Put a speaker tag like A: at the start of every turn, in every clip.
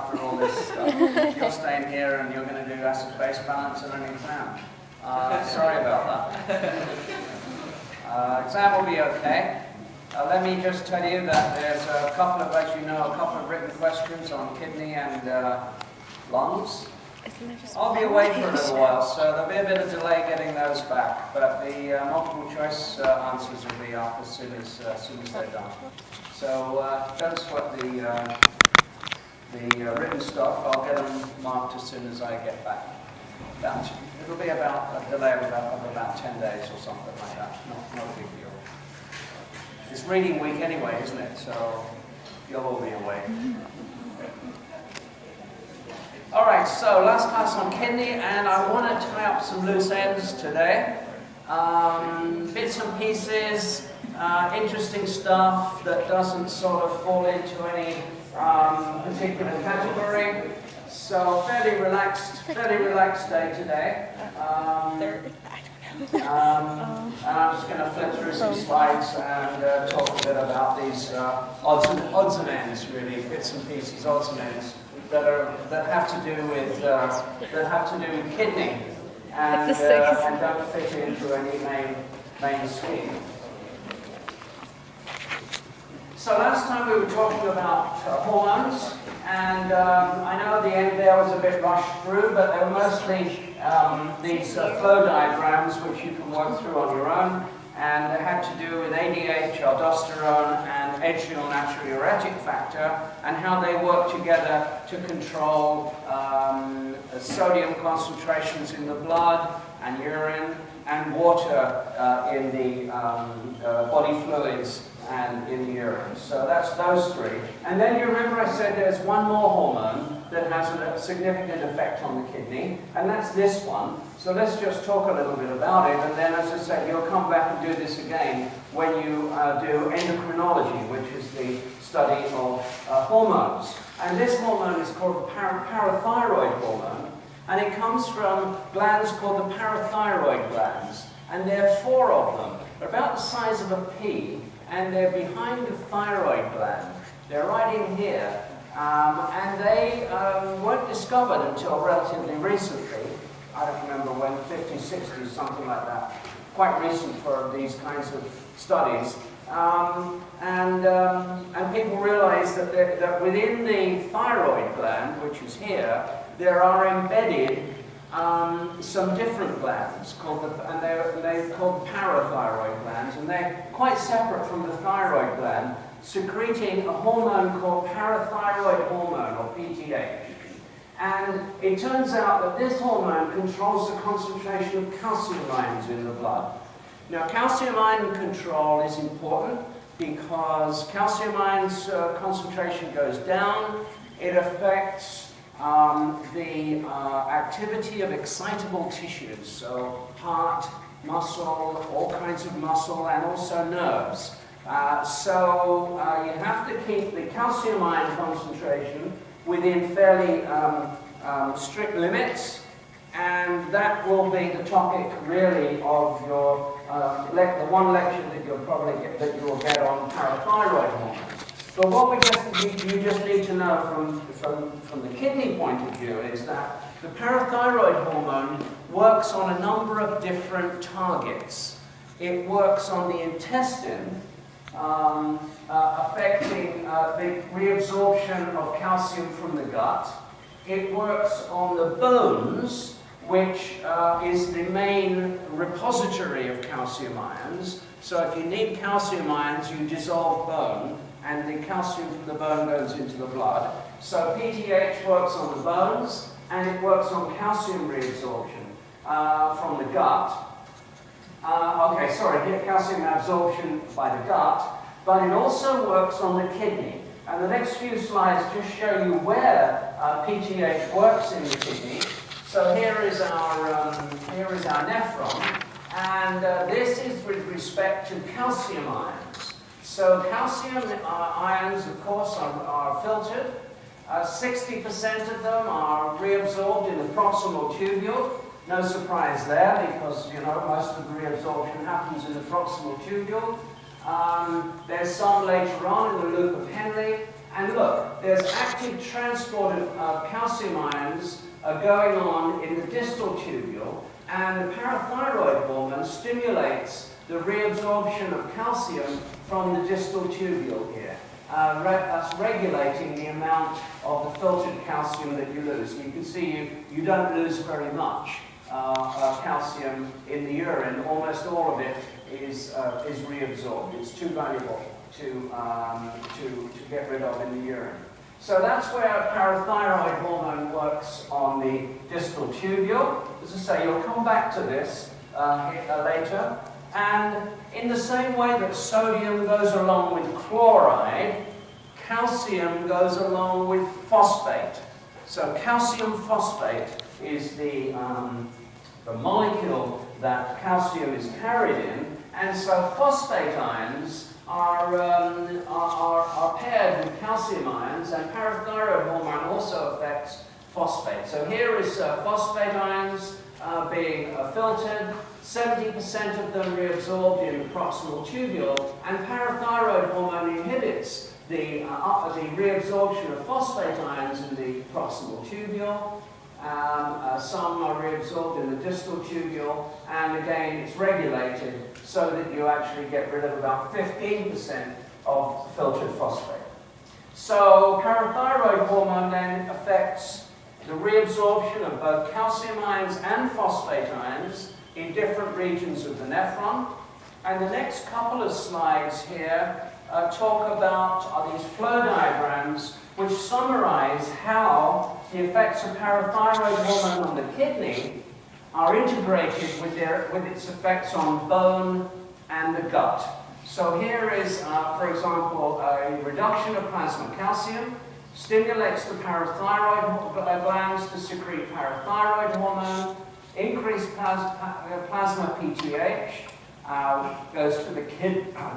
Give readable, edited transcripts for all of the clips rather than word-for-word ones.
A: after all this stuff. You're staying here and you're going to do acid-base balance and an exam. Sorry about that. Exam will be okay. Let me just tell you that there's a couple of, as you know, a couple of written questions on kidney and lungs. I'll be away for a little while, so there'll be a bit of delay getting those back, but the multiple choice answers will be up as soon as they're done. So don't sweat the written stuff. I'll get them marked as soon as I get back. It'll be about a delay of about 10 days or something like that. Not a big deal. It's reading week anyway, isn't it? So you'll all be away. All right, so last class on kidney, and I want to tie up some loose ends today. Bits and pieces, interesting stuff that doesn't sort of fall into any particular category. So fairly relaxed day today. And I'm just going to flip through some slides and talk a bit about these odds and ends, really, bits and pieces, odds and ends that have to do with kidney and don't fit into any main scheme. So last time we were talking about hormones, and I know at the end there was a bit rushed through, but they were mostly these flow diagrams which you can work through on your own, and they had to do with ADH, aldosterone, and adrenal natriuretic factor, and how they work together to control sodium concentrations in the blood and urine and water in the body fluids and in the urine. So that's those three. And then you remember I said there's one more hormone that has a significant effect on the kidney, and that's this one. So let's just talk a little bit about it, and then, as I said, you'll come back and do this again when you do endocrinology, which is the study of hormones. And this hormone is called the parathyroid hormone, and it comes from glands called the parathyroid glands, and there are 4 of them. They're about the size of a pea, and they're behind the thyroid gland. They're right in here, and they weren't discovered until relatively recently. I don't remember when, 50s, 60s, something like that. Quite recent for these kinds of studies. And people realize that within the thyroid gland, which is here, there are embedded some different glands and they're called parathyroid glands, and they're quite separate from the thyroid gland, secreting a hormone called parathyroid hormone, or PTH. And it turns out that this hormone controls the concentration of calcium ions in the blood. Now, calcium ion control is important because calcium ions concentration goes down. It affects the activity of excitable tissues, so heart, muscle, all kinds of muscle, and also nerves. So you have to keep the calcium ion concentration within fairly strict limits, and that will be the topic really of your the one lecture that you'll probably get on parathyroid hormone. But what you just need to know from the kidney point of view is that the parathyroid hormone works on a number of different targets. It works on the intestine, affecting the reabsorption of calcium from the gut. It works on the bones, which is the main repository of calcium ions. So if you need calcium ions, you dissolve bone, and the calcium from the bone goes into the blood. So PTH works on the bones, and it works on calcium reabsorption from the gut. Calcium absorption by the gut, but it also works on the kidney. And the next few slides just show you where PTH works in the kidney. So here is our nephron, and this is with respect to calcium ions. So calcium ions, of course, are filtered. 60% of them are reabsorbed in the proximal tubule. No surprise there, because most of the reabsorption happens in the proximal tubule. There's some later on in the loop of Henle, And look, there's active transport of calcium ions going on in the distal tubule, and the parathyroid hormone stimulates the reabsorption of calcium from the distal tubule here. That's regulating the amount of the filtered calcium that you lose. You can see you don't lose very much calcium in the urine. Almost all of it is reabsorbed. It's too valuable to get rid of in the urine. So that's where parathyroid hormone works on the distal tubule. As I say, you'll come back to this later. And in the same way that sodium goes along with chloride, calcium goes along with phosphate. So calcium phosphate is the molecule that calcium is carried in, and so phosphate ions are paired with calcium ions, and parathyroid hormone also affects phosphate. So here is phosphate ions being filtered, 70% of them reabsorbed in the proximal tubule, and parathyroid hormone inhibits the reabsorption of phosphate ions in the proximal tubule. Some are reabsorbed in the distal tubule, and again it's regulated so that you actually get rid of about 15% of filtered phosphate. So parathyroid hormone then affects the reabsorption of both calcium ions and phosphate ions in different regions of the nephron. And the next couple of slides here talk about these flow diagrams which summarize how the effects of parathyroid hormone on the kidney are integrated with its effects on bone and the gut. So here is, for example, a reduction of plasma calcium, stimulates the parathyroid glands to secrete parathyroid hormone, increased plasma PTH, goes to the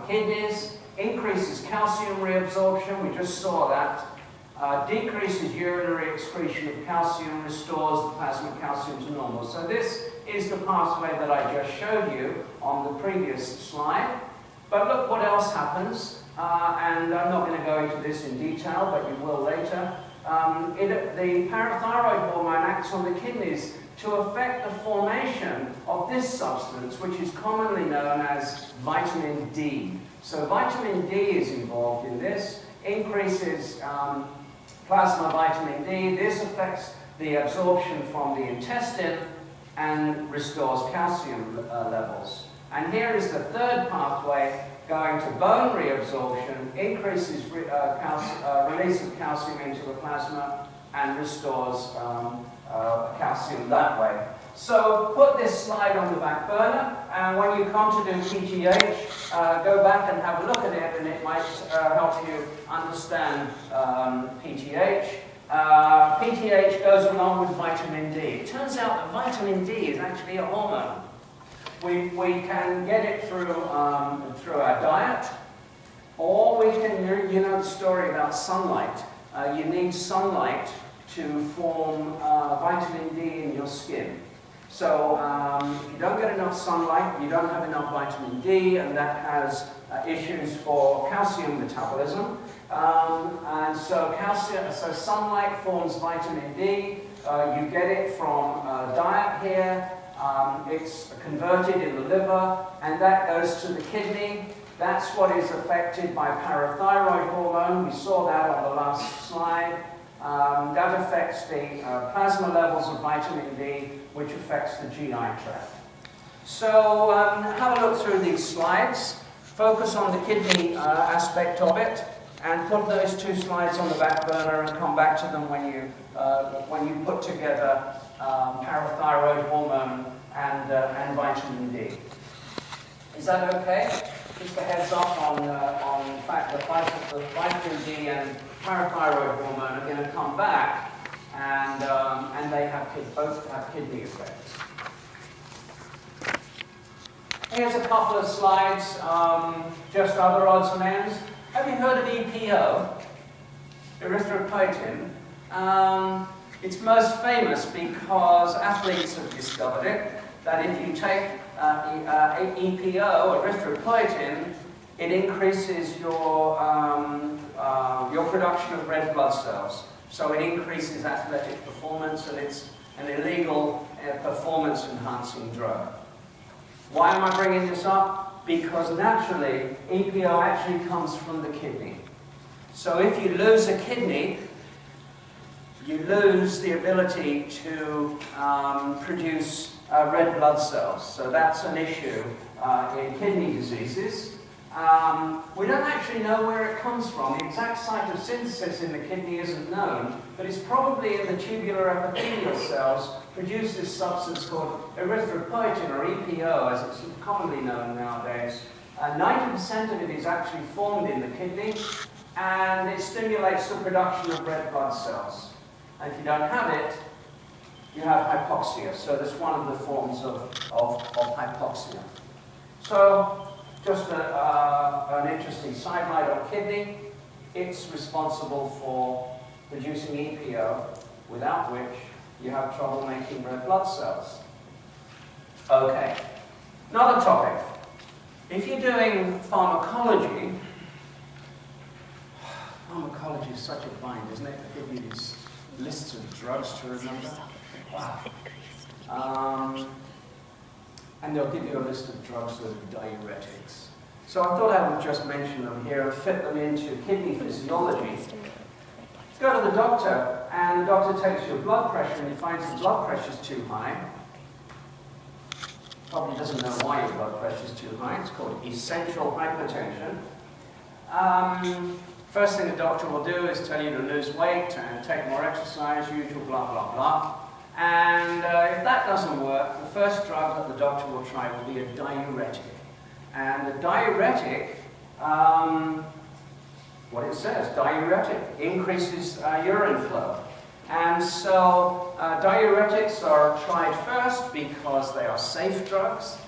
A: kidneys, increases calcium reabsorption, we just saw that, decreases urinary excretion of calcium, restores the plasma calcium to normal. So this is the pathway that I just showed you on the previous slide. But look what else happens, and I'm not going to go into this in detail, but you will later. The parathyroid hormone acts on the kidneys to affect the formation of this substance, which is commonly known as vitamin D. So vitamin D is involved in this, increases plasma vitamin D. This affects the absorption from the intestine and restores calcium levels. And here is the third pathway, going to bone reabsorption, increases release of calcium into the plasma and restores calcium that way. So put this slide on the back burner, and when you come to do PTH, go back and have a look at it, and it might help you understand PTH. PTH goes along with vitamin D. It turns out that vitamin D is actually a hormone. We can get it through our diet, or we can, you know the story about sunlight. You need sunlight to form vitamin D in your skin. So if you don't get enough sunlight, you don't have enough vitamin D, and that has issues for calcium metabolism. And so sunlight forms vitamin D. You get it from diet here. It's converted in the liver, and that goes to the kidney. That's what is affected by parathyroid hormone. We saw that on the last slide. That affects the plasma levels of vitamin D, which affects the GI tract. So have a look through these slides. Focus on the kidney aspect of it, and put those two slides on the back burner and come back to them when you put together parathyroid hormone and vitamin D. Is that okay? Just a heads up on the fact that the vitamin D and parathyroid hormone are going to come back, and they both have kidney effects. Here's a couple of slides, just other odds and ends. Have you heard of EPO? Erythropoietin. It's most famous because athletes have discovered it, that if you take EPO, erythropoietin, it increases your your production of red blood cells. So it increases athletic performance, and it's an illegal performance-enhancing drug. Why am I bringing this up? Because naturally, EPO actually comes from the kidney. So if you lose a kidney, you lose the ability to produce red blood cells. So that's an issue in kidney diseases. We don't actually know where it comes from. The exact site of synthesis in the kidney isn't known, but it's probably in the tubular epithelial cells produce this substance called erythropoietin, or EPO, as it's commonly known nowadays. 90% of it is actually formed in the kidney, and it stimulates the production of red blood cells. And if you don't have it, you have hypoxia. So that's one of the forms of hypoxia. So just an interesting sidelight on kidney. It's responsible for producing EPO, without which you have trouble making red blood cells. Okay, another topic. If you're doing pharmacology, pharmacology is such a bind, isn't it? They give you these lists of drugs to remember. Wow. And they'll give you a list of drugs that are diuretics. So I thought I would just mention them here and fit them into kidney physiology. Go to the doctor, and the doctor takes your blood pressure, and he finds the blood pressure is too high. Probably doesn't know why your blood pressure is too high. It's called essential hypertension. First thing the doctor will do is tell you to lose weight and take more exercise, usual blah, blah, blah. And if that doesn't work, the first drug that the doctor will try will be a diuretic. And the diuretic, what it says, diuretic, increases urine flow. And so diuretics are tried first because they are safe drugs,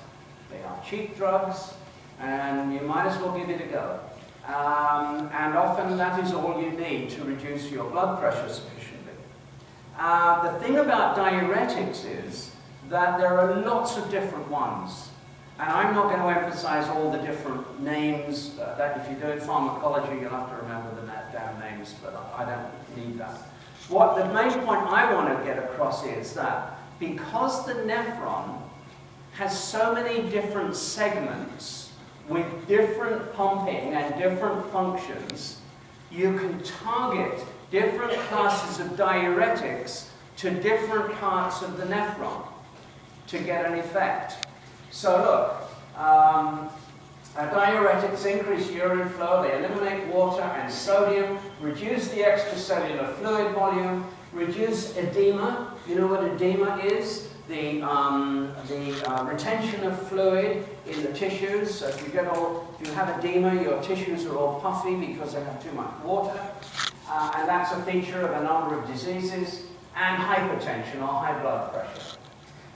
A: they are cheap drugs, and you might as well give it a go. And often that is all you need to reduce your blood pressure sufficiently. The thing about diuretics is that there are lots of different ones. And I'm not going to emphasize all the different names that if you're doing pharmacology, you'll have to remember the damn names, but I don't need that. What the main point I want to get across is that because the nephron has so many different segments with different pumping and different functions, you can target different classes of diuretics to different parts of the nephron to get an effect. So look, diuretics increase urine flow, they eliminate water and sodium, reduce the extracellular fluid volume, reduce edema. You know what edema is? The retention of fluid in the tissues. So if you have edema, your tissues are all puffy because they have too much water. And that's a feature of a number of diseases. And hypertension, or high blood pressure.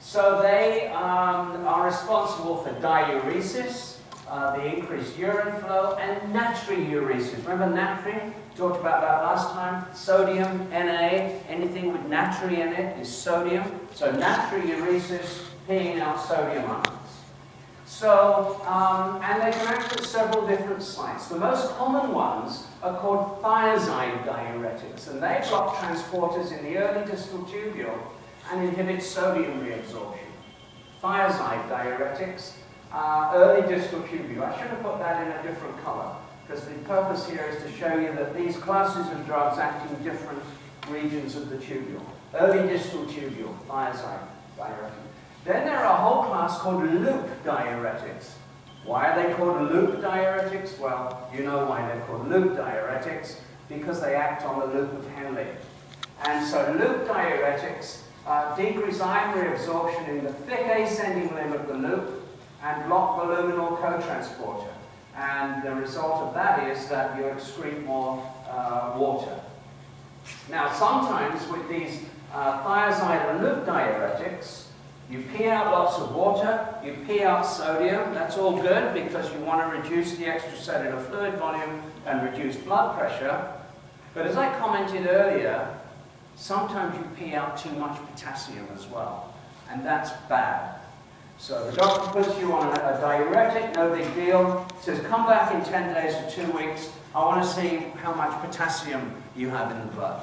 A: So they are responsible for diuresis, the increased urine flow, and natriuresis. Remember natri? Talked about that last time. Sodium, Na, anything with natri in it is sodium. So natriuresis, peeing out sodium ions. So, and they can act at several different sites. The most common ones are called thiazide diuretics, and they block transporters in the early distal tubule and inhibit sodium reabsorption. Thiazide diuretics, early distal tubule. I should have put that in a different color, because the purpose here is to show you that these classes of drugs act in different regions of the tubule. Early distal tubule, thiazide diuretic. Then there are a whole class called loop diuretics. Why are they called loop diuretics? Well, you know why they're called loop diuretics, because they act on the loop of Henle. And so loop diuretics decrease iron reabsorption in the thick ascending limb of the loop and block the luminal cotransporter. And the result of that is that you excrete more water. Now, sometimes with these thiazide and loop diuretics, you pee out lots of water, you pee out sodium. That's all good because you want to reduce the extracellular fluid volume and reduce blood pressure. But as I commented earlier, sometimes you pee out too much potassium as well, and that's bad. So the doctor puts you on a diuretic, no big deal, says come back in 10 days or 2 weeks, I want to see how much potassium you have in the blood.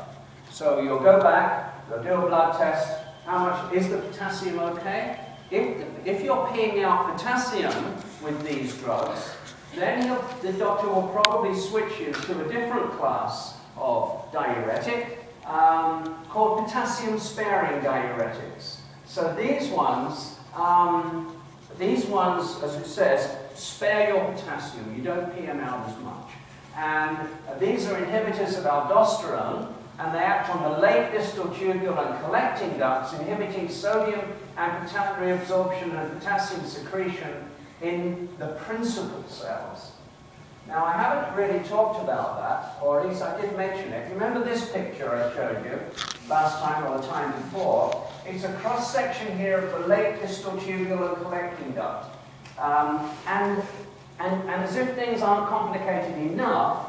A: So you'll go back, you'll do a blood test. How much is the potassium okay? If you're peeing out potassium with these drugs, then the doctor will probably switch you to a different class of diuretic called potassium-sparing diuretics. So these ones, as it says, spare your potassium. You don't pee them out as much. And these are inhibitors of aldosterone, and they act on the late distal tubule and collecting ducts, inhibiting sodium and potassium reabsorption and potassium secretion in the principal cells. Now, I haven't really talked about that, or at least I did mention it. Remember this picture I showed you last time or the time before? It's a cross-section here of the late distal tubule and collecting duct. And as if things aren't complicated enough,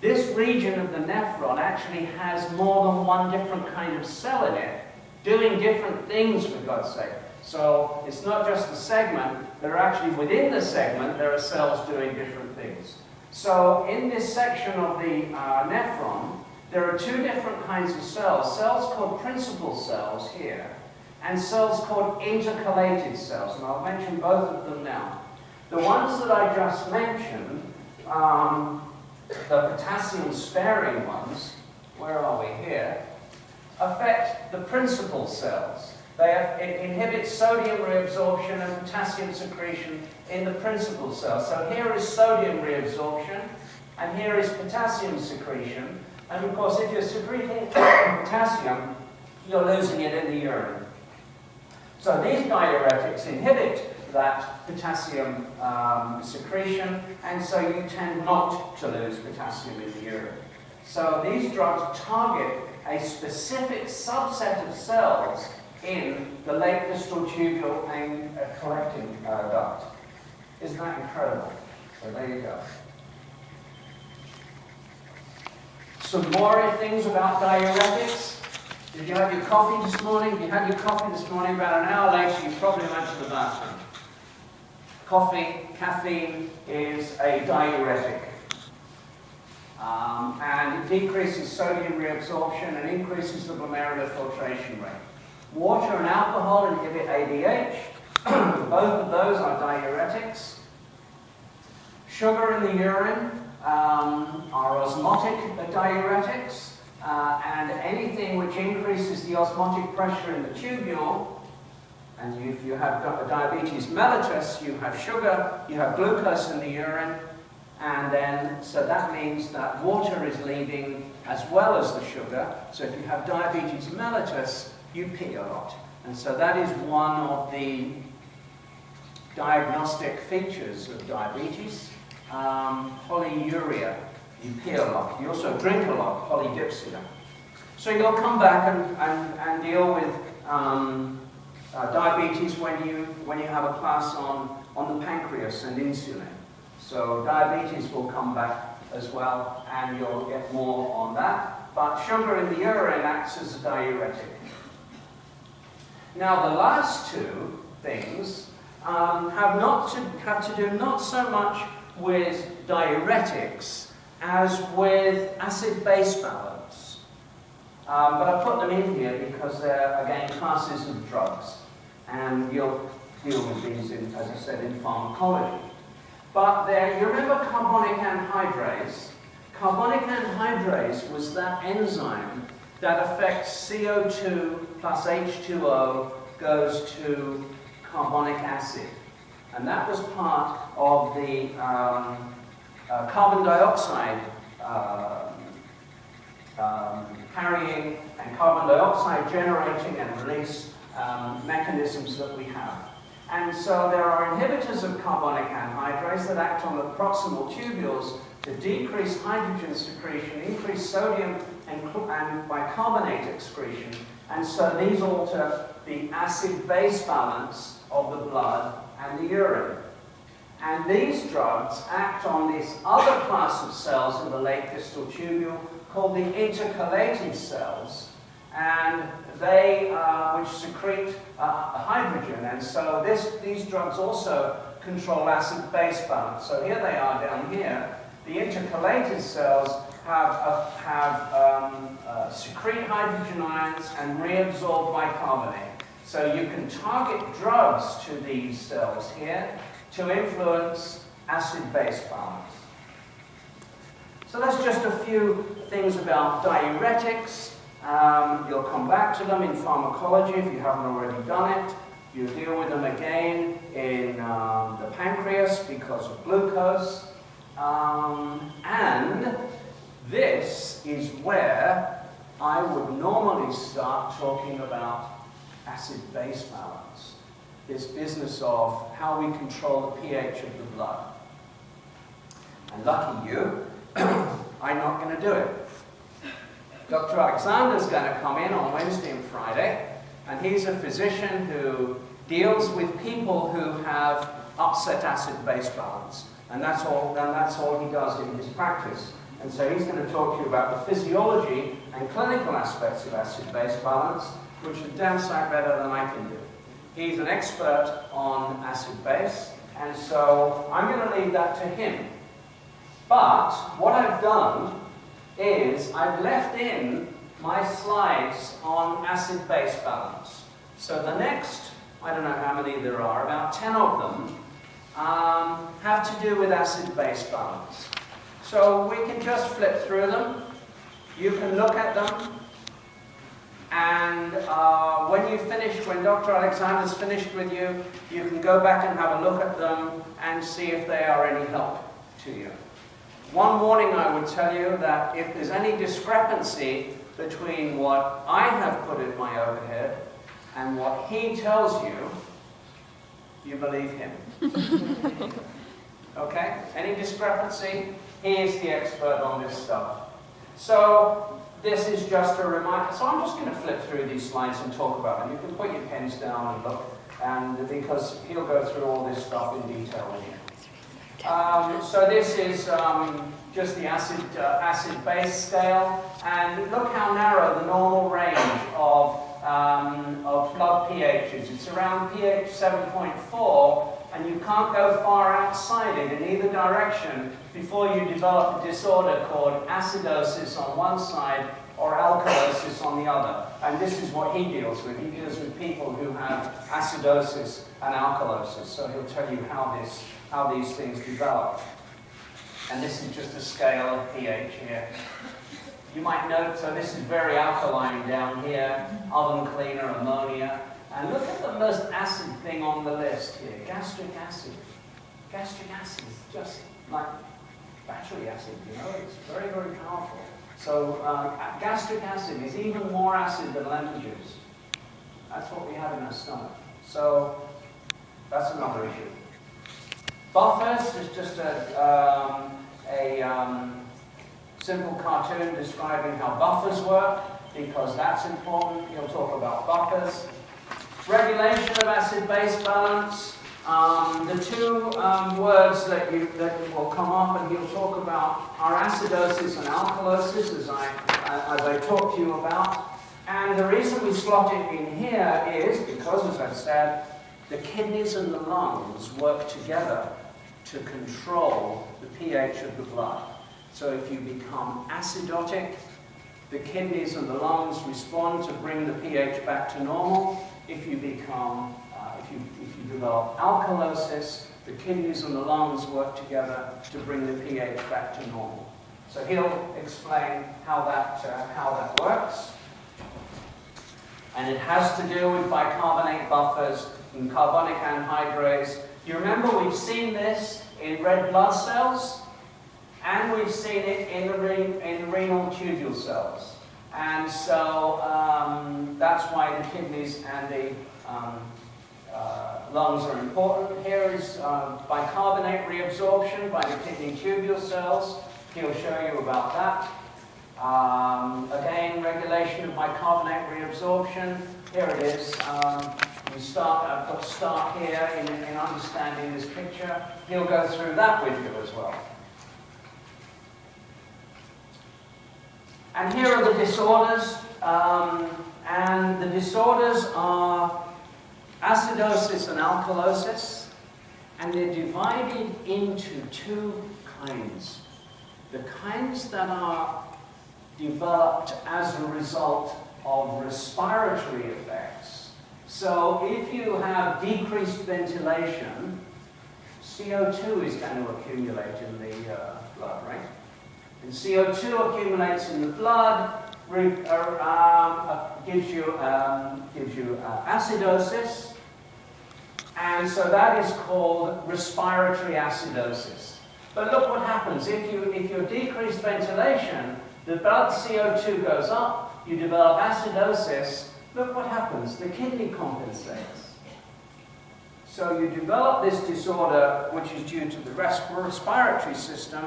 A: this region of the nephron actually has more than one different kind of cell in it, doing different things, for God's sake. So it's not just the segment, there are actually within the segment, there are cells doing different things. So in this section of the nephron, there are two different kinds of cells called principal cells here, and cells called intercalated cells, and I'll mention both of them now. The ones that I just mentioned, the potassium-sparing ones, where are we here, affect the principal cells. It inhibits sodium reabsorption and potassium secretion in the principal cells. So here is sodium reabsorption, and here is potassium secretion. And of course, if you're secreting potassium, you're losing it in the urine. So these diuretics inhibit that potassium secretion, and so you tend not to lose potassium in the urine. So these drugs target a specific subset of cells in the late distal tubule and collecting duct. Isn't that incredible? So there you go. Some more things about diuretics. Did you have your coffee this morning? If you had your coffee this morning, about an hour later, you probably went to the bathroom. Coffee, caffeine, is a diuretic. And it decreases sodium reabsorption and increases the glomerular filtration rate. Water and alcohol inhibit ADH. Both of those are diuretics. Sugar in the urine are osmotic diuretics. And anything which increases the osmotic pressure in the tubule, and if you have diabetes mellitus, you have sugar, you have glucose in the urine, and then, so that means that water is leaving as well as the sugar. So if you have diabetes mellitus, you pee a lot. And so that is one of the diagnostic features of diabetes. Polyuria, you pee a lot. You also drink a lot, polydipsia. So you'll come back and deal with diabetes when you have a class on the pancreas and insulin. So diabetes will come back as well, and you'll get more on that. But sugar in the urine acts as a diuretic. Now the last two things have to do not so much with diuretics as with acid-base balance. But I put them in here because they're, again, classes of drugs. And you'll deal with these, as I said, in pharmacology. But you remember carbonic anhydrase? Carbonic anhydrase was that enzyme that affects CO2 plus H2O goes to carbonic acid. And that was part of the carbon dioxide carrying and carbon dioxide generating and release mechanisms that we have. And so there are inhibitors of carbonic anhydrase that act on the proximal tubules to decrease hydrogen secretion, increase sodium and bicarbonate excretion. And so these alter the acid-base balance of the blood and the urine. And these drugs act on this other class of cells in the late distal tubule called the intercalated cells, and they which secrete hydrogen. And so these drugs also control acid-base balance. So here they are down here, The intercalated cells secrete hydrogen ions and reabsorb bicarbonate. So you can target drugs to these cells here to influence acid-base balance. So that's just a few things about diuretics. You'll come back to them in pharmacology if you haven't already done it. You deal with them again in the pancreas because of glucose. And this is where I would normally start talking about acid-base balance. This business of how we control the pH of the blood. And lucky you, I'm not going to do it. Dr. Alexander's going to come in on Wednesday and Friday, and he's a physician who deals with people who have upset acid-base balance. And that's all he does in his practice. And so he's going to talk to you about the physiology and clinical aspects of acid-base balance, which is damn sight better than I can do. He's an expert on acid-base, and so I'm going to leave that to him. But what I've done is I've left in my slides on acid-base balance. So the next, I don't know how many there are, about 10 of them, have to do with acid-base balance. So we can just flip through them. You can look at them. And when Dr. Alexander's finished with you, you can go back and have a look at them and see if they are any help to you. One warning I would tell you that if there's any discrepancy between what I have put in my overhead and what he tells you, you believe him. Okay? Any discrepancy? He is the expert on this stuff. So this is just a reminder. So I'm just going to flip through these slides and talk about them. You can put your pens down and look, and because he'll go through all this stuff in detail with you. So this is just the acid-base scale, and look how narrow the normal range of blood pHs. It's around pH 7.4, and you can't go far outside it in either direction before you develop a disorder called acidosis on one side or alkalosis on the other. And this is what he deals with. He deals with people who have acidosis and alkalosis. So he'll tell you how these things develop. And this is just a scale of pH here. You might note, so this is very alkaline down here, oven cleaner, ammonia. And look at the most acid thing on the list here, gastric acid. Gastric acid is just like battery acid, you know, it's very, very powerful. So gastric acid is even more acid than lemon juice. That's what we have in our stomach. So that's another issue. Buffers is just a simple cartoon describing how buffers work, because that's important. He'll talk about buffers. Regulation of acid-base balance. The two words that will come up and he'll talk about are acidosis and alkalosis, as I talked to you about. And the reason we slot it in here is because, as I've said, the kidneys and the lungs work together to control the pH of the blood. So if you become acidotic, the kidneys and the lungs respond to bring the pH back to normal. If you become, if you develop alkalosis, the kidneys and the lungs work together to bring the pH back to normal. So he'll explain how that works. And it has to do with bicarbonate buffers and carbonic anhydrase. You remember we've seen this in red blood cells, and we've seen it in the renal tubule cells. And so that's why the kidneys and the lungs are important. Here is bicarbonate reabsorption by the kidney tubule cells. He'll show you about that. Again, regulation of bicarbonate reabsorption. Here it is. I've got to start here in understanding this picture. He'll go through that with you as well. And here are the disorders. And the disorders are acidosis and alkalosis. And they're divided into two kinds. the kinds that are developed as a result of respiratory effects. So if you have decreased ventilation, CO2 is going to accumulate in the blood, right? And CO2 accumulates in the blood, gives you acidosis, and so that is called respiratory acidosis. But look what happens if you decrease ventilation, the blood CO2 goes up, you develop acidosis. Look what happens, the kidney compensates. So you develop this disorder, which is due to the respiratory system,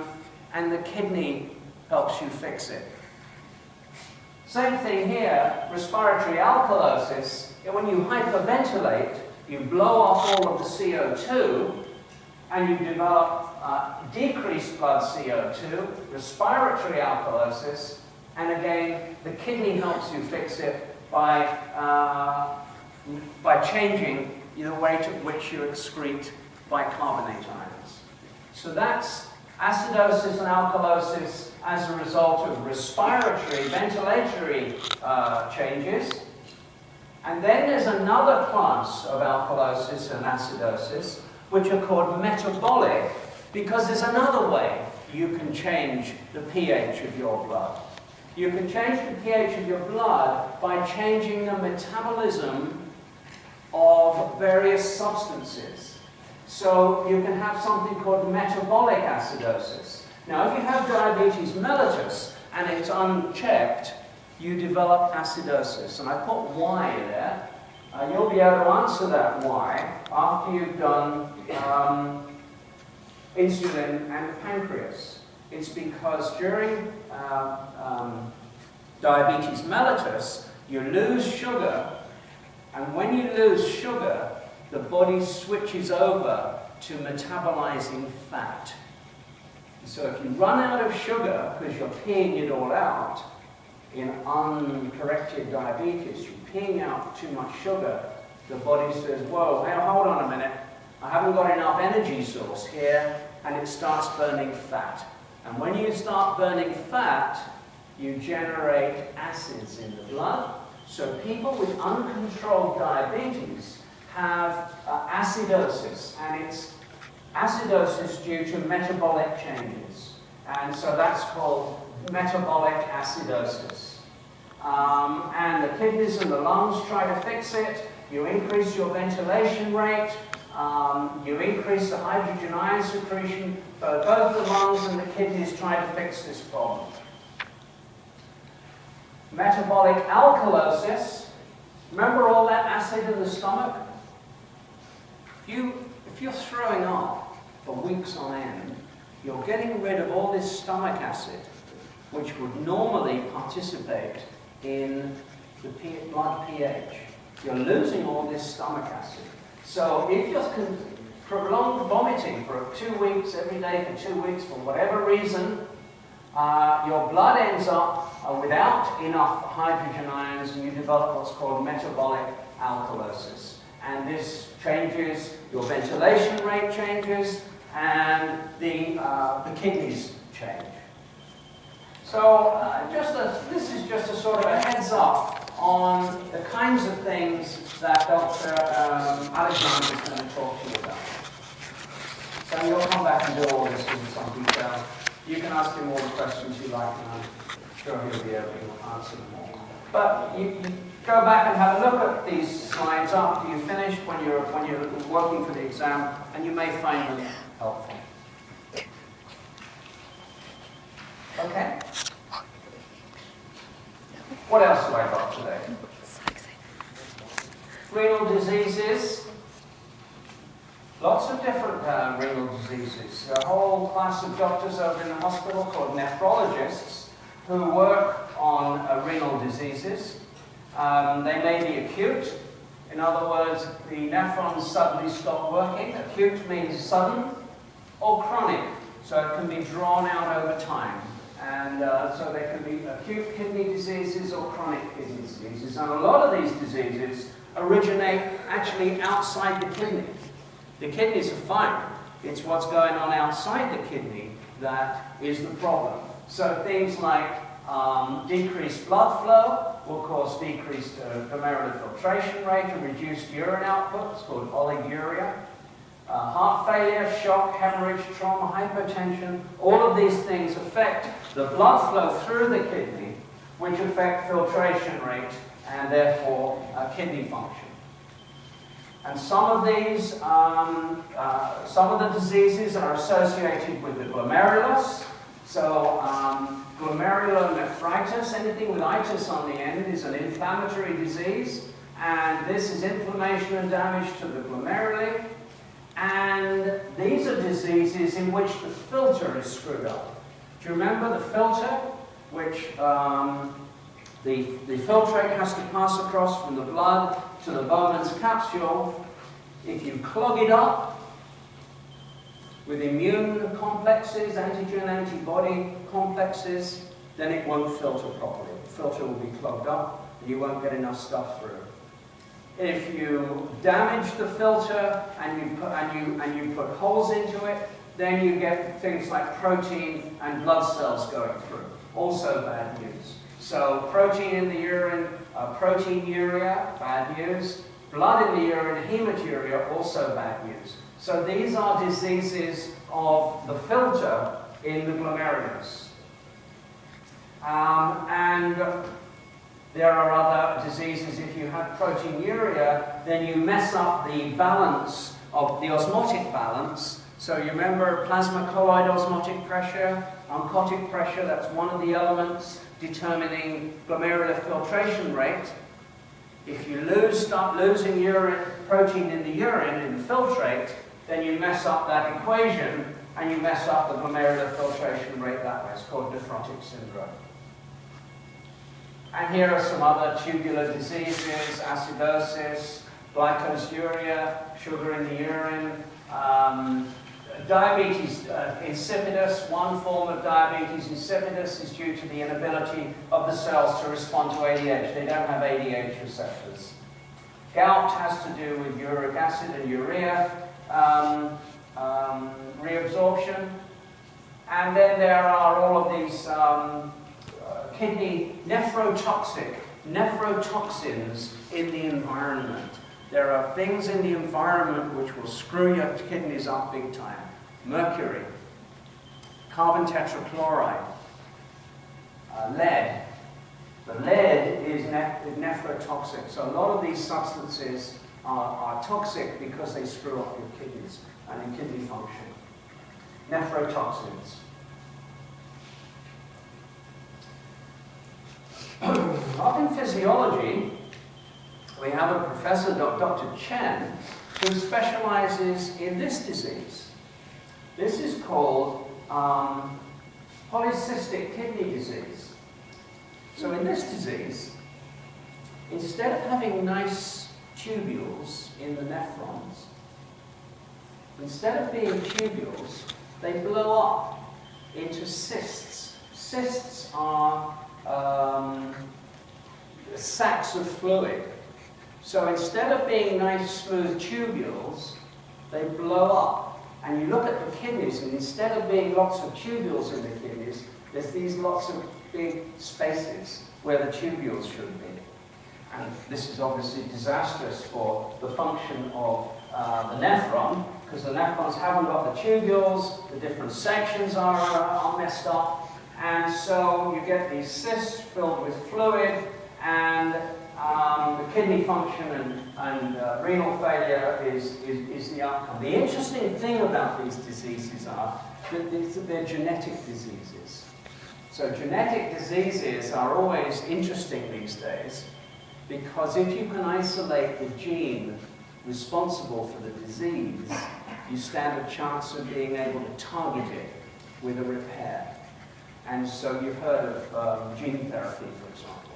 A: and the kidney helps you fix it. Same thing here, respiratory alkalosis. When you hyperventilate, you blow off all of the CO2, and you develop decreased blood CO2, respiratory alkalosis, and again, the kidney helps you fix it by changing the rate at which you excrete bicarbonate ions. So that's acidosis and alkalosis as a result of respiratory, ventilatory changes. And then there's another class of alkalosis and acidosis, which are called metabolic, because there's another way you can change the pH of your blood. You can change the pH of your blood by changing the metabolism of various substances. So you can have something called metabolic acidosis. Now, if you have diabetes mellitus and it's unchecked, you develop acidosis. And I put Y there. You'll be able to answer that why after you've done insulin and pancreas. It's because during diabetes mellitus, you lose sugar, and when you lose sugar, the body switches over to metabolizing fat. So if you run out of sugar because you're peeing it all out, in uncorrected diabetes, you're peeing out too much sugar, the body says, whoa, hey, hold on a minute, I haven't got enough energy source here, and it starts burning fat. And when you start burning fat, you generate acids in the blood. So people with uncontrolled diabetes have acidosis, and it's acidosis due to metabolic changes. And so that's called metabolic acidosis. And the kidneys and the lungs try to fix it. You increase your ventilation rate. You increase the hydrogen ion secretion. But both the lungs and the kidneys try to fix this problem. Metabolic alkalosis. Remember all that acid in the stomach? If you're throwing up for weeks on end, you're getting rid of all this stomach acid, which would normally participate in the blood pH. You're losing all this stomach acid. So if you're prolonged vomiting for 2 weeks, every day for 2 weeks, for whatever reason, your blood ends up without enough hydrogen ions, and you develop what's called metabolic alkalosis. And this changes, your ventilation rate changes, and the kidneys change. So this is just a sort of a heads up on the kinds of things that Dr. Alexander is going to talk to you about. So you'll come back and do all this in some detail. You can ask him all the questions you like, and I'm sure he'll be able to answer them all. But you go back and have a look at these slides after you've finished, when you're working for the exam, and you may find them helpful. Okay? What else have I got today? Renal diseases. Lots of different renal diseases. A whole class of doctors over in the hospital called nephrologists who work on renal diseases. They may be acute. In other words, the nephrons suddenly stop working. Acute means sudden, or chronic. So it can be drawn out over time. And so there can be acute kidney diseases or chronic kidney diseases. And a lot of these diseases originate actually outside the kidney. The kidneys are fine. It's what's going on outside the kidney that is the problem. So things like decreased blood flow will cause decreased glomerular filtration rate and reduced urine output. It's called oliguria. Heart failure, shock, hemorrhage, trauma, hypotension, all of these things affect the blood flow through the kidney, which affect filtration rate and therefore kidney function. And some of these, some of the diseases are associated with the glomerulus. So glomerulonephritis, anything with itis on the end, is an inflammatory disease. And this is inflammation and damage to the glomeruli. And these are diseases in which the filter is screwed up. Do you remember the filter? Which the filtrate has to pass across from the blood to the Bowman's capsule. If you clog it up with immune complexes, antigen-antibody complexes, then it won't filter properly. The filter will be clogged up and you won't get enough stuff through. If you damage the filter and you put holes into it, then you get things like protein and blood cells going through. Also bad news. So protein in the urine, proteinuria, bad news. Blood in the urine, hematuria, also bad news. So these are diseases of the filter in the glomerulus. There are other diseases. If you have proteinuria, then you mess up the balance of the osmotic balance. So you remember plasma colloid osmotic pressure, oncotic pressure, that's one of the elements determining glomerular filtration rate. If you start losing protein in the urine, in the filtrate, then you mess up that equation and you mess up the glomerular filtration rate that way. It's called nephrotic syndrome. And here are some other tubular diseases: acidosis, glycosuria, sugar in the urine, diabetes insipidus. One form of diabetes insipidus is due to the inability of the cells to respond to ADH. They don't have ADH receptors. Gout has to do with uric acid and urea reabsorption. And then there are all of these kidney nephrotoxins in the environment. There are things in the environment which will screw your kidneys up big time. Mercury, carbon tetrachloride, lead. The lead is nephrotoxic. So a lot of these substances are toxic because they screw up your kidneys and your kidney function. Nephrotoxins. Up in physiology, we have a professor, Dr. Chen, who specializes in this disease. This is called polycystic kidney disease. So in this disease, instead of having nice tubules in the nephrons, instead of being tubules, they blow up into cysts. Cysts are sacs of fluid. So instead of being nice smooth tubules, they blow up. And you look at the kidneys, and instead of being lots of tubules in the kidneys, there's these lots of big spaces where the tubules should be. And this is obviously disastrous for the function of the nephron, because the nephrons haven't got the tubules, the different sections are messed up, and so you get these cysts filled with fluid, and the kidney function and renal failure is the outcome. The interesting thing about these diseases are that they're genetic diseases. So genetic diseases are always interesting these days, because if you can isolate the gene responsible for the disease, you stand a chance of being able to target it with a repair. And so you've heard of gene therapy, for example.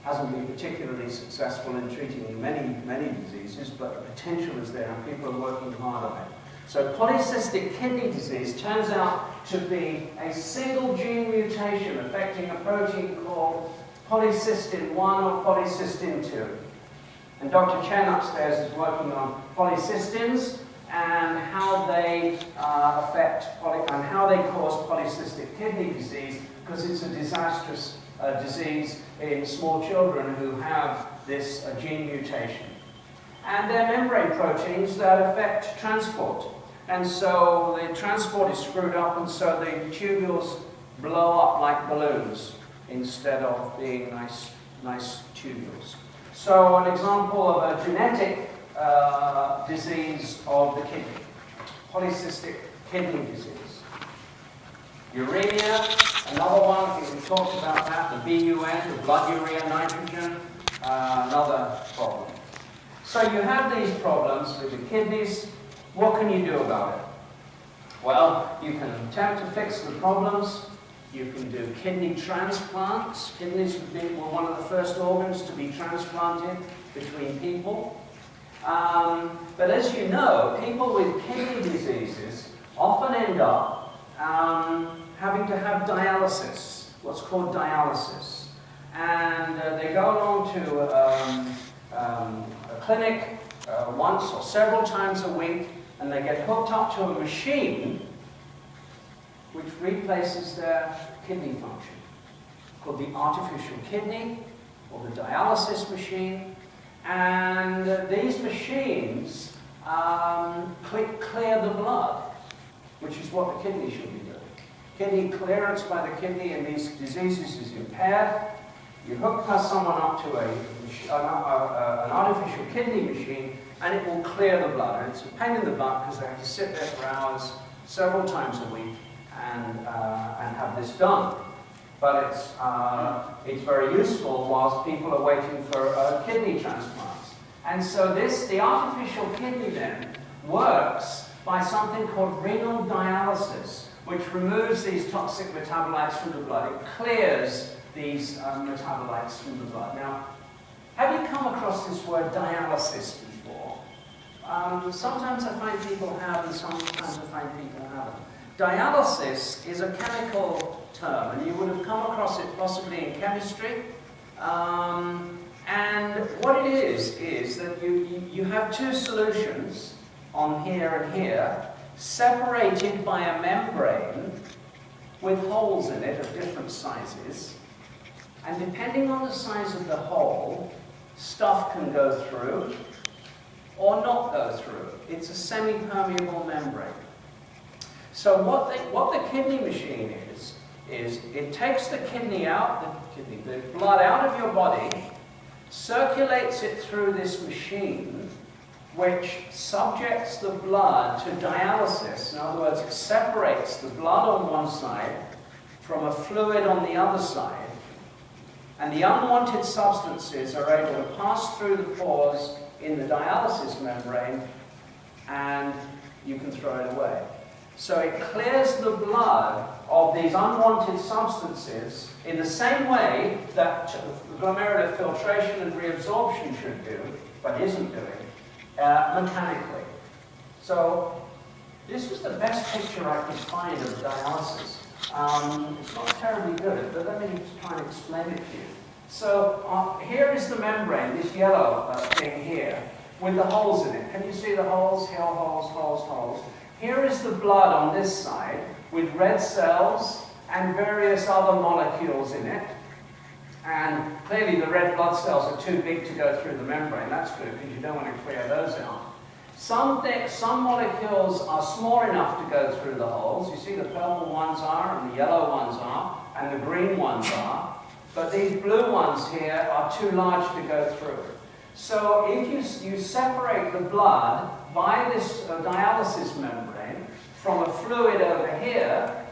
A: Hasn't been particularly successful in treating many diseases, but the potential is there and people are working hard on it. So polycystic kidney disease turns out to be a single gene mutation affecting a protein called polycystin 1 or polycystin 2. And Dr. Chen upstairs is working on polycystins, and how they and how they cause polycystic kidney disease, because it's a disastrous disease in small children who have this gene mutation. And they're membrane proteins that affect transport. And so the transport is screwed up, and so the tubules blow up like balloons instead of being nice tubules. So an example of a genetic disease of the kidney, polycystic kidney disease. Urea, another one, I think we talked about that, the BUN, the blood urea nitrogen, another problem. So you have these problems with the kidneys. What can you do about it? Well, you can attempt to fix the problems. You can do kidney transplants. Kidneys were one of the first organs to be transplanted between people. But as you know, people with kidney diseases often end up having to have dialysis, what's called dialysis. And they go along to a clinic once or several times a week, and they get hooked up to a machine which replaces their kidney function, called the artificial kidney or the dialysis machine. And these machines clear the blood, which is what the kidney should be doing. Kidney clearance by the kidney in these diseases is impaired. You hook someone up to an artificial kidney machine, and it will clear the blood. And it's a pain in the butt because they have to sit there for hours, several times a week, and have this done. But it's very useful whilst people are waiting for kidney transplants. And so the artificial kidney then works by something called renal dialysis, which removes these toxic metabolites from the blood. It clears these metabolites from the blood. Now, have you come across this word dialysis before? Sometimes I find people have, and sometimes I find people haven't. Dialysis is a chemical term, and you would have come across it possibly in chemistry. And what it is that you have two solutions on here and here, separated by a membrane with holes in it of different sizes. And depending on the size of the hole, stuff can go through or not go through. It's a semi-permeable membrane. So what the kidney machine is it takes the kidney out, the blood out of your body, circulates it through this machine, which subjects the blood to dialysis. In other words, it separates the blood on one side from a fluid on the other side, and the unwanted substances are able to pass through the pores in the dialysis membrane, and you can throw it away. So it clears the blood of these unwanted substances in the same way that glomerular filtration and reabsorption should do, but isn't doing, mechanically. So this was the best picture I could find of dialysis. It's not terribly good, but let me try and explain it to you. So here is the membrane, this yellow thing here, with the holes in it. Can you see the holes? Here, holes, holes, holes. Here is the blood on this side with red cells and various other molecules in it. And clearly the red blood cells are too big to go through the membrane. That's good because you don't want to clear those out. Some molecules are small enough to go through the holes. You see the purple ones are, and the yellow ones are, and the green ones are. But these blue ones here are too large to go through. So if you separate the blood by this dialysis membrane from a fluid over here,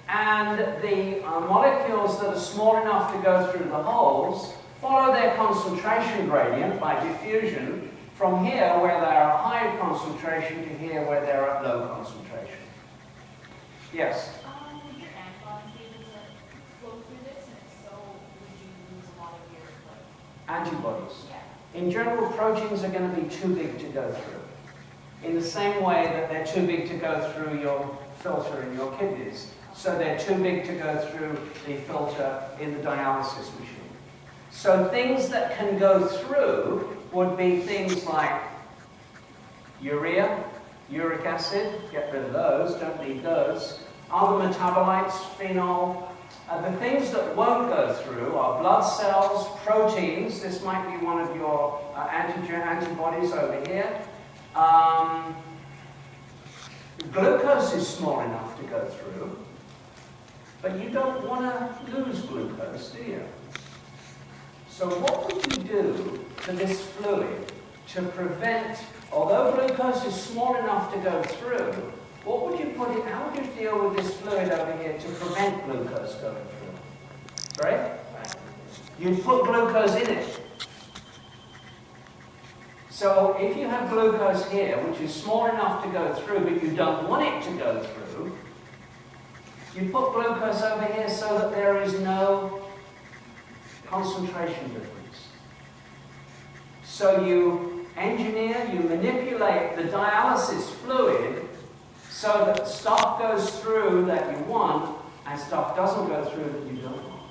A: and the molecules that are small enough to go through the holes follow their concentration gradient by diffusion from here where they are at high concentration to here where they're at low concentration. Yes?
B: Would your antibodies be able to flow through this, and if so, would you lose a lot of your
A: Antibodies.
B: Yeah.
A: In general, proteins are going to be too big to go through. In the same way that they're too big to go through your filter in your kidneys. So they're too big to go through the filter in the dialysis machine. So things that can go through would be things like urea, uric acid, get rid of those, don't need those. Other metabolites, phenol. The things that won't go through are blood cells, proteins. This might be one of your antibodies over here. Glucose is small enough to go through, but you don't want to lose glucose, do you? So what would you do to this fluid to prevent, although glucose is small enough to go through, what would you put in, how would you deal with this fluid over here to prevent glucose going through? Sorry? You'd put glucose in it. So if you have glucose here, which is small enough to go through, but you don't want it to go through, you put glucose over here so that there is no concentration difference. So you engineer, you manipulate the dialysis fluid so that stuff goes through that you want and stuff doesn't go through that you don't want.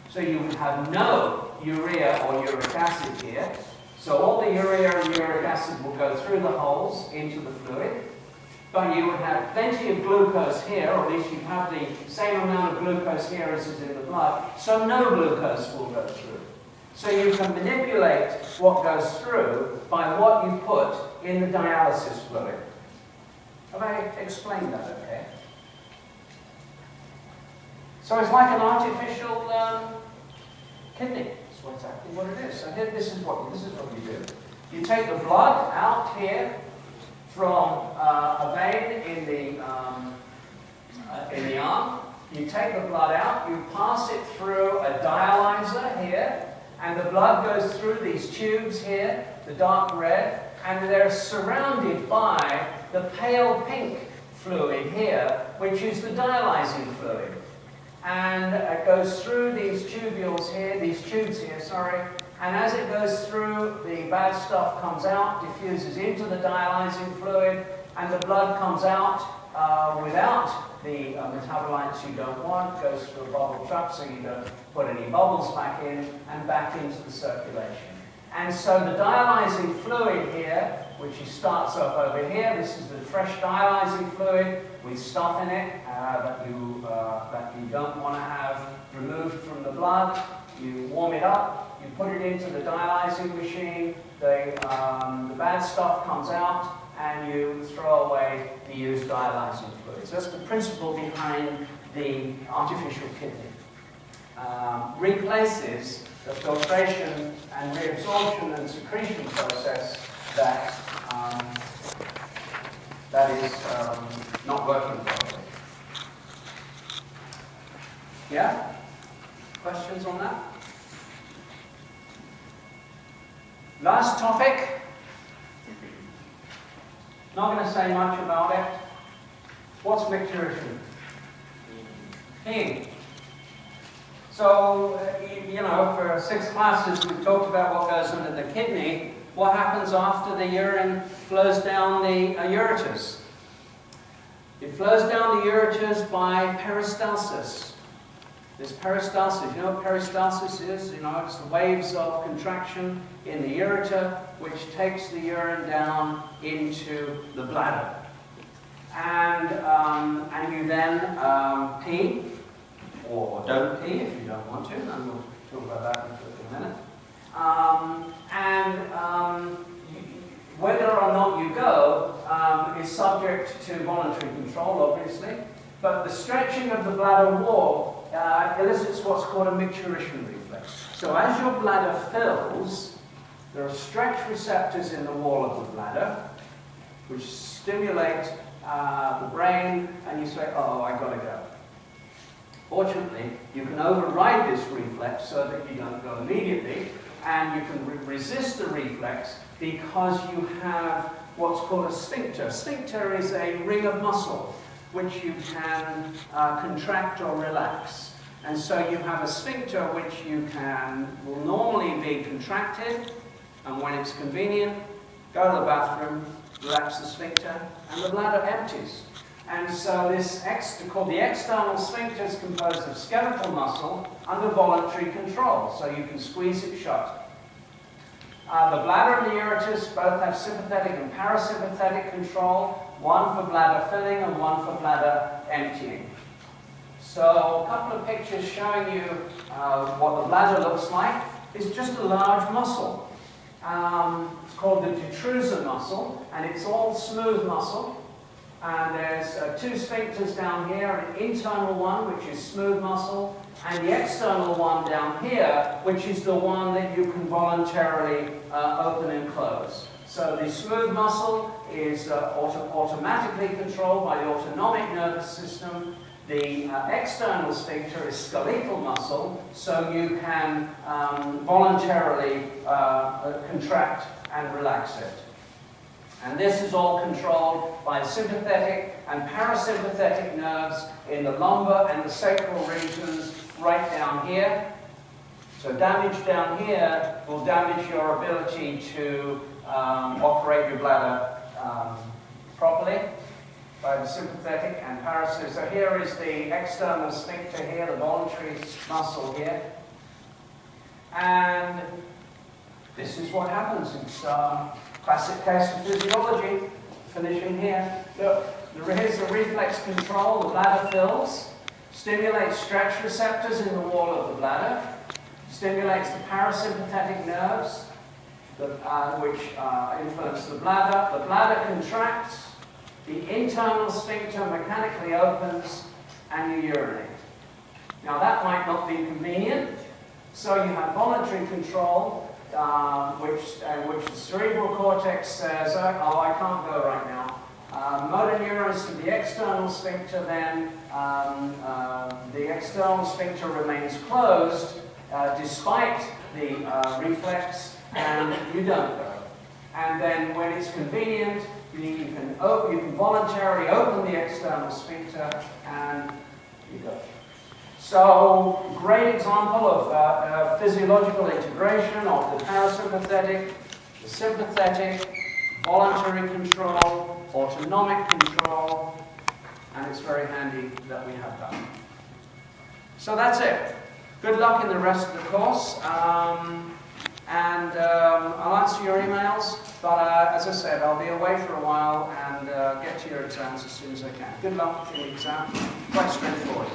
A: So you would have no urea or uric acid here. So all the urea and uric acid will go through the holes into the fluid, but you would have plenty of glucose here, or at least you'd have the same amount of glucose here as is in the blood, so no glucose will go through. So you can manipulate what goes through by what you put in the dialysis fluid. Have I explained that okay? So it's like an artificial kidney. That's exactly what it is. So here, this is what you do. You take the blood out here from a vein in the arm. You take the blood out. You pass it through a dialyzer here, and the blood goes through these tubes here, the dark red, and they're surrounded by the pale pink fluid here, which is the dialyzing fluid. And it goes through these tubules here, these tubes here, sorry, and as it goes through, the bad stuff comes out, diffuses into the dialyzing fluid, and the blood comes out without the metabolites you don't want, goes through a bubble trap so you don't put any bubbles back in, and back into the circulation. And so the dialyzing fluid here, which starts off over here, this is the fresh dialyzing fluid with stuff in it that you don't want to have removed from the blood. You warm it up, you put it into the dialyzing machine, the bad stuff comes out, and you throw away the used dialyzing fluids. That's the principle behind the artificial kidney. Replaces the filtration and reabsorption and secretion process that is not working properly. Yeah? Questions on that? Last topic. Not going to say much about it. What's micturition? Heme. So, you know, for 6 classes we've talked about what goes into the kidney. What happens after the urine flows down the ureters? It flows down the ureters by peristalsis. There's peristalsis. You know what peristalsis is? You know, it's the waves of contraction in the ureter which takes the urine down into the bladder. And you then pee, or don't pee if you don't want to, and we'll talk about that in a minute. Whether or not you go is subject to voluntary control, obviously, but the stretching of the bladder wall elicits what's called a micturition reflex. So as your bladder fills, there are stretch receptors in the wall of the bladder which stimulate the brain, and you say, oh, I gotta go. Fortunately, you can override this reflex so that you don't go immediately, and you can resist the reflex because you have what's called a sphincter. Sphincter is a ring of muscle which you can contract or relax. And so you have a sphincter which will normally be contracted, and when it's convenient, go to the bathroom, relax the sphincter, and the bladder empties. And so this called the external sphincter is composed of skeletal muscle under voluntary control, so you can squeeze it shut. The bladder and the ureter both have sympathetic and parasympathetic control, one for bladder filling and one for bladder emptying. So a couple of pictures showing you what the bladder looks like. It's just a large muscle. It's called the detrusor muscle, and it's all smooth muscle. And there's two sphincters down here, an internal one, which is smooth muscle, and the external one down here, which is the one that you can voluntarily open and close. So the smooth muscle is automatically controlled by the autonomic nervous system. The external sphincter is skeletal muscle, so you can voluntarily contract and relax it. And this is all controlled by sympathetic and parasympathetic nerves in the lumbar and the sacral regions right down here. So damage down here will damage your ability to operate your bladder properly by the sympathetic and parasympathetic. So here is the external sphincter here, the voluntary muscle here. And this is what happens. It's classic case of physiology, finishing here. Look, here's the reflex control. The bladder fills, stimulates stretch receptors in the wall of the bladder, stimulates the parasympathetic nerves, which influence the bladder. The bladder contracts, the internal sphincter mechanically opens, and you urinate. Now that might not be convenient, so you have voluntary control, which the cerebral cortex says, oh, I can't go right now. Motor neurons to the external sphincter, then the external sphincter remains closed despite the reflex, and you don't go. And then when it's convenient, you can voluntarily open the external sphincter and you go. So, great example of physiological integration of the parasympathetic, the sympathetic, voluntary control, autonomic control, and it's very handy that we have that. So that's it. Good luck in the rest of the course, and I'll answer your emails, but as I said, I'll be away for a while and get to your exams as soon as I can. Good luck in the exam. Quite straightforward.